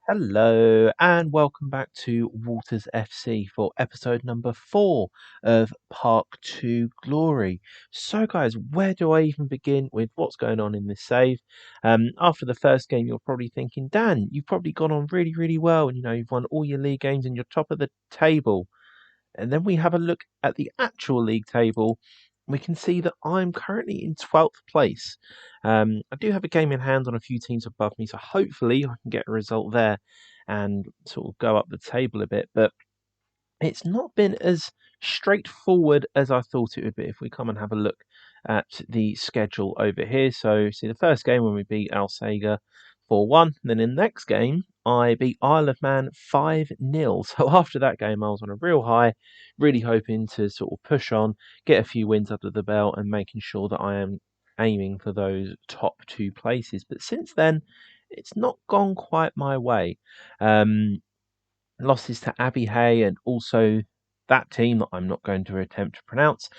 Hello and welcome back to Waters FC for episode number 4 of Park 2 Glory. So guys, where do I even begin with what's going on in this save? After the first game, you're probably thinking, Dan, you've probably gone on really well and you've won all your league games and you're top of the table. And then we have a look at the actual league table. We can see that I'm currently in 12th place. I do have a game in hand on a few teams above me, so hopefully I can get a result there and sort of go up the table a bit. But it's not been as straightforward as I thought it would be if we come and have a look at the schedule over here. So, see the first game when we beat Al Sager 4-1. Then in the next game, I beat Isle of Man 5-0. So after that game, I was on a real high, really hoping to sort of push on, get a few wins under the belt, and making sure that I am aiming for those top two places. But since then, it's not gone quite my way. Um, Losses to Abbey Hay and also that team that I'm not going to attempt to pronounce.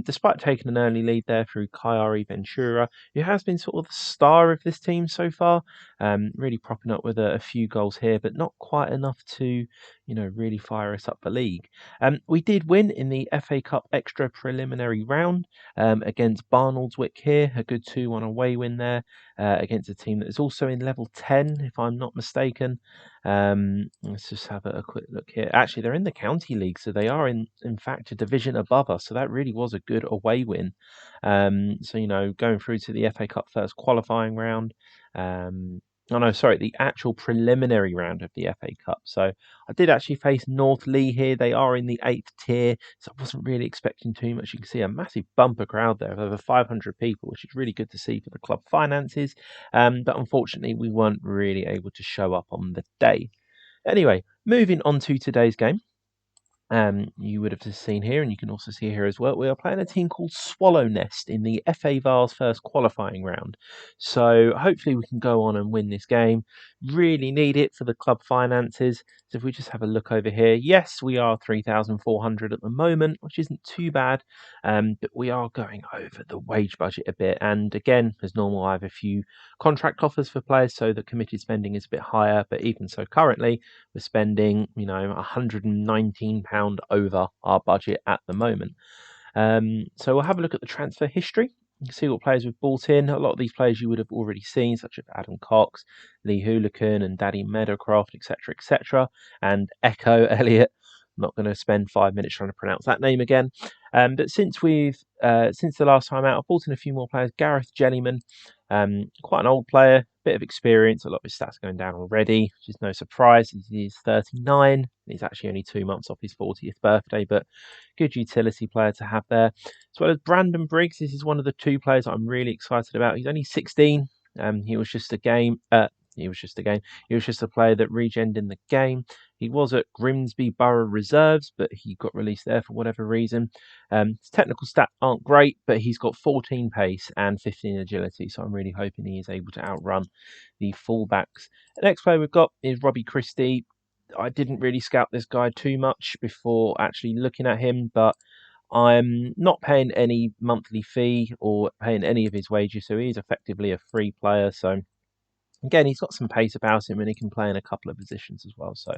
Despite taking an early lead there through Kyari Ventura, who has been sort of the star of this team so far, really propping up with a few goals here, but not quite enough to, really fire us up the league. We did win in the FA Cup extra preliminary round against Barnoldswick here, a good 2-1 away win there against a team that is also in level 10, if I'm not mistaken. Let's just have a quick look here. Actually, they're in the county league, so they are in fact a division above us. So that really was a good away win. So going through to the FA Cup first qualifying round. Oh no, sorry, the actual preliminary round of the FA Cup. So I did actually face North Lee here. They are in the 8th tier, so I wasn't really expecting too much. You can see a massive bumper crowd there of over 500 people, which is really good to see for the club finances. But unfortunately, we weren't really able to show up on the day. Anyway, moving on to today's game. You would have just seen here, and you can also see here as well, we are playing a team called Swallow Nest in the FA Vars first qualifying round. So hopefully we can go on and win this game. Really need it for the club finances. So if we just have a look over here, yes, we are 3,400 at the moment, which isn't too bad, but we are going over the wage budget a bit. And again, as normal, I have a few contract offers for players, so the committed spending is a bit higher. But even so, currently we're spending, £119 over our budget at the moment. So we'll have a look at the transfer history. You can see what players we've bought in. A lot of these players you would have already seen, such as Adam Cox, Lee Hoolican, and Daddy Meadowcroft, etc., and Echo Elliott. I'm not going to spend 5 minutes trying to pronounce that name again. But since the last time out, I've bought in a few more players. Gareth Jellyman, quite an old player, bit of experience. A lot of his stats are going down already, which is no surprise. He's 39. He's actually only 2 months off his 40th birthday, but good utility player to have there. As well as Brandon Briggs. This is one of the two players I'm really excited about. He's only 16. He was just a game. He was just a game. He was just a player that regened in the game. He was at Grimsby Borough Reserves, but he got released there for whatever reason. His technical stats aren't great, but he's got 14 pace and 15 agility, so I'm really hoping he is able to outrun the fullbacks. The next player we've got is Robbie Christie. I didn't really scout this guy too much before actually looking at him, but I'm not paying any monthly fee or paying any of his wages, so he's effectively a free player. So again, he's got some pace about him and he can play in a couple of positions as well. So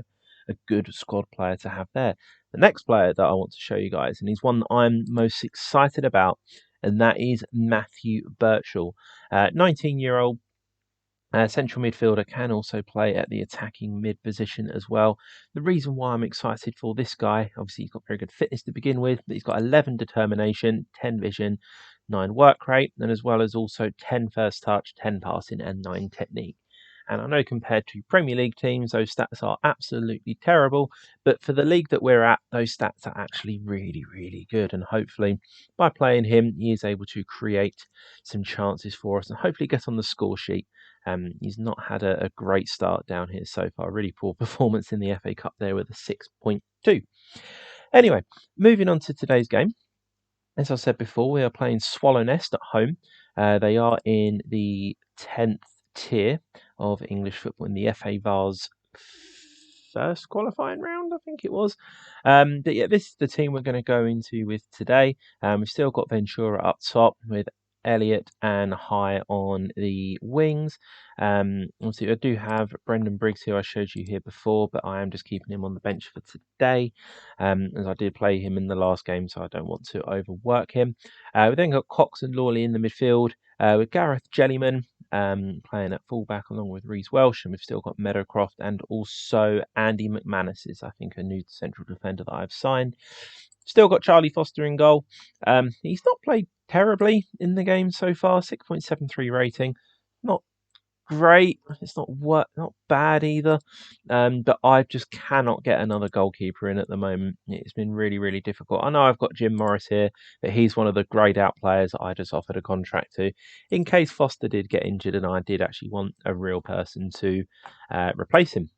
a good squad player to have there. The next player that I want to show you guys, and he's one that I'm most excited about, and that is Matthew Birchall. 19-year-old central midfielder, can also play at the attacking mid position as well. The reason why I'm excited for this guy, obviously he's got very good fitness to begin with, but he's got 11 determination, 10 vision, 9 work rate, and as well as also 10 first touch, 10 passing, and 9 technique. And I know compared to Premier League teams, those stats are absolutely terrible. But for the league that we're at, those stats are actually really good. And hopefully, by playing him, he is able to create some chances for us and hopefully get on the score sheet. He's not had a great start down here so far. Really poor performance in the FA Cup there with a 6.2. Anyway, moving on to today's game. As I said before, we are playing Swallow Nest at home. They are in the 10th tier of English football in the FA Vars first qualifying round, I think it was. But yeah, this is the team we're going to go into with today. We've still got Ventura up top with Elliott and high on the wings. Obviously, I do have Brendan Briggs, who I showed you here before, but I am just keeping him on the bench for today, as I did play him in the last game, so I don't want to overwork him. We then got Cox and Lawley in the midfield, with Gareth Jellyman playing at fullback along with Reece Welsh, and we've still got Meadowcroft and also Andy McManus is, I think, a new central defender that I've signed. Still got Charlie Foster in goal. He's not played terribly in the game so far. 6.73 rating, not great. It's not bad either. But I just cannot get another goalkeeper in at the moment. It's been really, really difficult. I know I've got Jim Morris here, but he's one of the greyed out players that I just offered a contract to in case Foster did get injured and I did actually want a real person to replace him.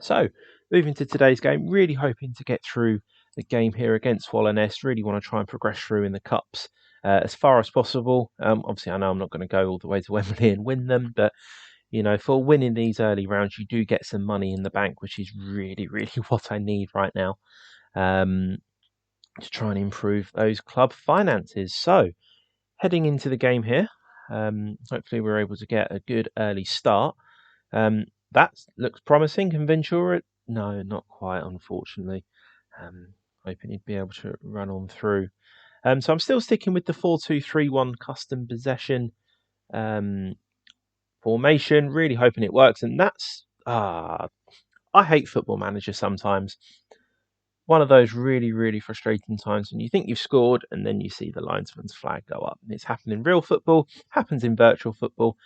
So, moving to today's game, really hoping to get through the game here against Swallownest. Really want to try and progress through in the cups as far as possible. Obviously, I know I'm not going to go all the way to Wembley and win them, but for winning these early rounds, you do get some money in the bank, which is really, really what I need right now to try and improve those club finances. So, heading into the game here, hopefully we're able to get a good early start. That looks promising. Can Ventura? No, not quite, unfortunately. Hoping he'd be able to run on through. So I'm still sticking with the 4-2-3-1 custom possession formation. Really hoping it works. And that's I hate Football Manager sometimes. One of those really, really frustrating times when you think you've scored and then you see the linesman's flag go up. It's happened in real football, happens in virtual football.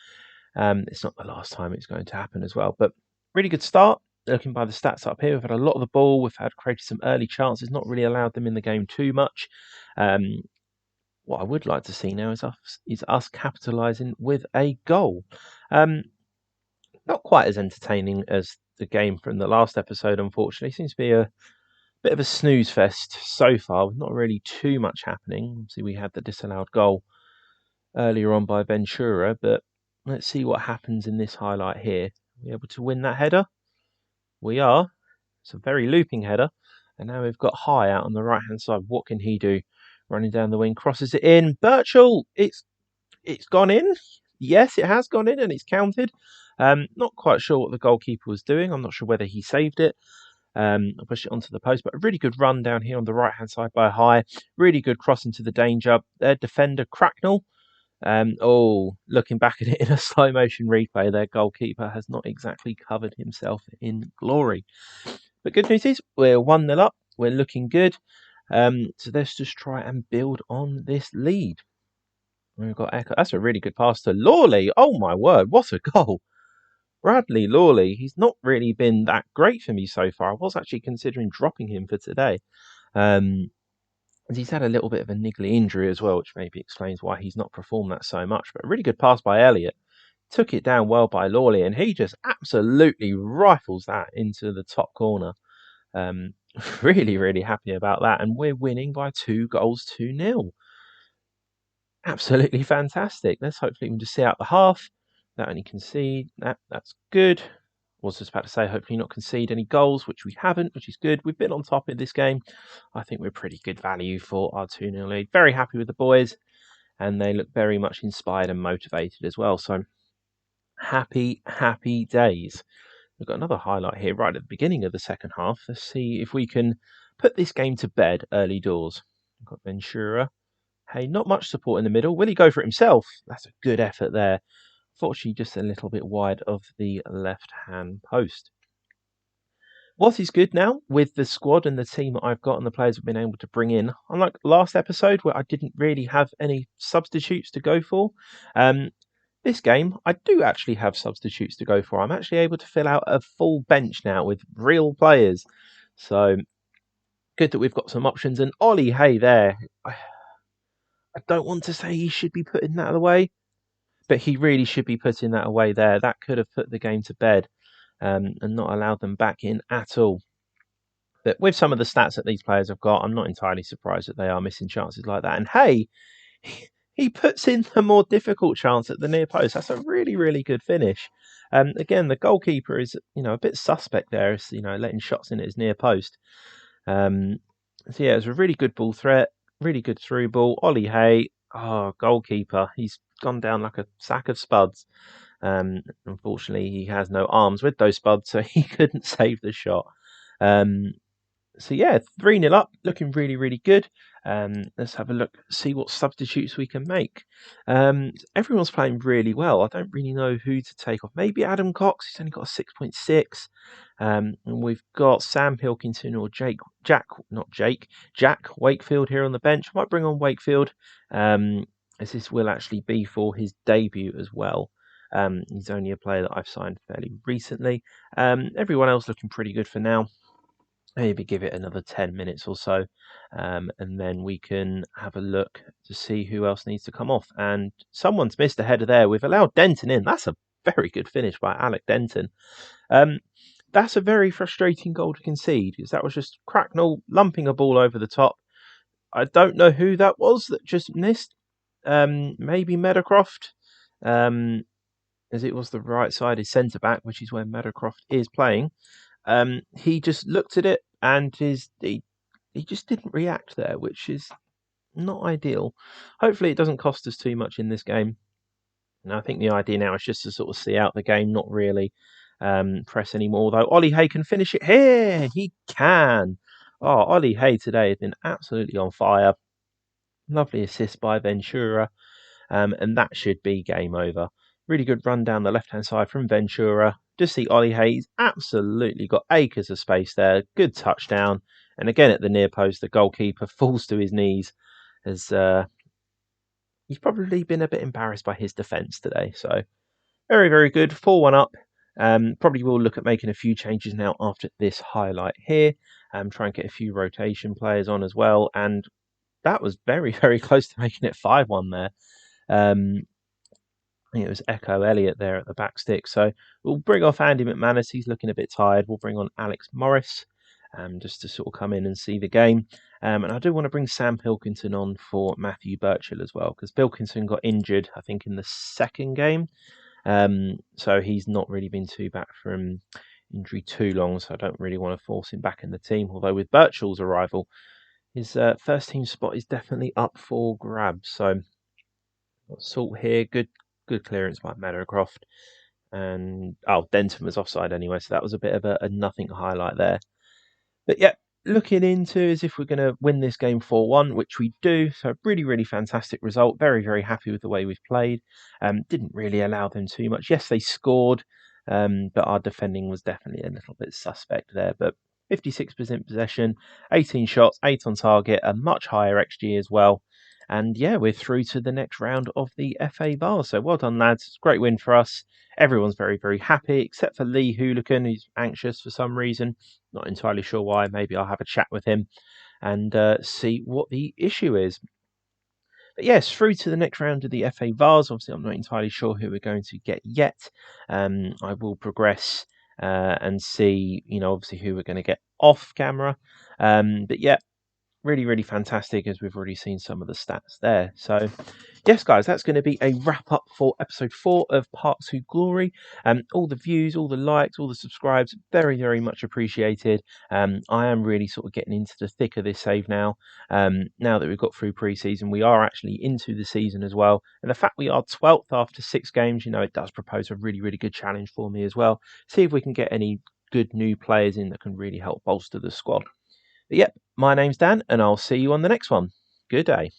It's not the last time it's going to happen as well. But really good start. Looking by the stats up here, we've had a lot of the ball. We've created some early chances, not really allowed them in the game too much. What I would like to see now is us capitalising with a goal. Not quite as entertaining as the game from the last episode, unfortunately. Seems to be a bit of a snooze fest so far, with not really too much happening. Obviously, we had the disallowed goal earlier on by Ventura, but let's see what happens in this highlight here. Are we able to win that header? We are. It's a very looping header. And now we've got High out on the right-hand side. What can he do? Running down the wing, crosses it in. Birchall, it's gone in. Yes, it has gone in and it's counted. Not quite sure what the goalkeeper was doing. I'm not sure whether he saved it. I'll push it onto the post, but a really good run down here on the right-hand side by High. Really good cross into the danger. Their defender, Cracknell. Looking back at it in a slow motion replay, their goalkeeper has not exactly covered himself in glory. But good news is we're 1-0 up. We're looking good. So let's just try and build on this lead. We've got Echo. That's a really good pass to Lawley. Oh my word, what a goal! Bradley Lawley. He's not really been that great for me so far. I was actually considering dropping him for today. He's had a little bit of a niggly injury as well, which maybe explains why he's not performed that so much. But a really good pass by Elliott. Took it down well by Lawley, and he just absolutely rifles that into the top corner. Really, really happy about that. And we're winning by 2-2. Absolutely fantastic. Let's hopefully just see out the half. That only concede. That's good. Was just about to say, hopefully not concede any goals, which we haven't, which is good. We've been on top in this game. I think we're pretty good value for our 2-0 lead. Very happy with the boys, and they look very much inspired and motivated as well. So happy, happy days. We've got another highlight here right at the beginning of the second half. Let's see if we can put this game to bed early doors. We've got Ventura. Hey, not much support in the middle. Will he go for it himself? That's a good effort there. Fortunately, just a little bit wide of the left-hand post. What is good now with the squad and the team that I've got and the players I've been able to bring in, unlike last episode where I didn't really have any substitutes to go for, this game I do actually have substitutes to go for. I'm actually able to fill out a full bench now with real players. So good that we've got some options. And Ollie Hay there, I don't want to say he should be putting that away, but he really should be putting that away there. That could have put the game to bed and not allowed them back in at all. But with some of the stats that these players have got, I'm not entirely surprised that they are missing chances like that. And hey, he puts in the more difficult chance at the near post. That's a really, really good finish. Again, the goalkeeper is, a bit suspect there. Is, letting shots in at his near post. So yeah, it was a really good ball threat, really good through ball. Ollie Hay, Oh, goalkeeper. He's gone down like a sack of spuds. Unfortunately, he has no arms with those spuds, so he couldn't save the shot. Um, so yeah, 3-0 up, looking really, really good. Let's have a look, see what substitutes we can make. Everyone's playing really well. I don't really know who to take off. Maybe Adam Cox, he's only got a 6.6. And we've got Sam Pilkington or Jack Wakefield here on the bench. Might bring on Wakefield, um, as this will actually be for his debut as well. He's only a player that I've signed fairly recently. Everyone else looking pretty good for now. Maybe give it another 10 minutes or so, and then we can have a look to see who else needs to come off. And someone's missed a header there. We've allowed Denton in. That's a very good finish by Alec Denton. Um, that's a very frustrating goal to concede because that was just Cracknell lumping a ball over the top. I don't know who that was that just missed. Maybe Meadowcroft, as it was the right sided centre back, which is where Meadowcroft is playing. He just looked at it and he just didn't react there, which is not ideal. Hopefully, it doesn't cost us too much in this game. And I think the idea now is just to sort of see out the game, not really press anymore. Although Ollie Hay can finish it here, he can. Oh, Ollie Hay today has been absolutely on fire. Lovely assist by Ventura, and that should be game over. Really good run down the left hand side from Ventura. Just see Ollie Hayes absolutely got acres of space there. Good touchdown. And again at the near post, the goalkeeper falls to his knees as he's probably been a bit embarrassed by his defence today. So very, very good. 4-1 up. Probably will look at making a few changes now after this highlight here. Try and get a few rotation players on as well. And that was very, very close to making it 5-1 there. I think it was Echo Elliott there at the back stick. So we'll bring off Andy McManus. He's looking a bit tired. We'll bring on Alex Morris just to sort of come in and see the game. And I do want to bring Sam Pilkington on for Matthew Birchall as well, because Pilkington got injured, I think, in the second game. So he's not really been too back from injury too long. So I don't really want to force him back in the team. Although with Birchall's arrival, his first team spot is definitely up for grabs. So Salt here, good clearance by Meadowcroft. And Denton was offside anyway, so that was a bit of a nothing highlight there. But yeah, looking into as if we're going to win this game 4-1, which we do. So really, really fantastic result. Very, very happy with the way we've played. Didn't really allow them too much. Yes, they scored, but our defending was definitely a little bit suspect there. But 56% possession, 18 shots, 8 on target, a much higher XG as well. And yeah, we're through to the next round of the FA Vase. So well done, lads. It's a great win for us. Everyone's very, very happy, except for Lee Hooligan, who's anxious for some reason. Not entirely sure why. Maybe I'll have a chat with him and see what the issue is. But yes, through to the next round of the FA Vase. Obviously, I'm not entirely sure who we're going to get yet. I will progress and see, obviously who we're going to get off camera. But yeah, really, really fantastic, as we've already seen some of the stats there. So, yes, guys, that's going to be a wrap up for episode 4 of Park to Glory. All the views, all the likes, all the subscribes, very, very much appreciated. I am really sort of getting into the thick of this save now. Now that we've got through pre-season, we are actually into the season as well. And the fact we are 12th after 6 games, it does propose a really, really good challenge for me as well. See if we can get any good new players in that can really help bolster the squad. But yep, my name's Dan, and I'll see you on the next one. Good day.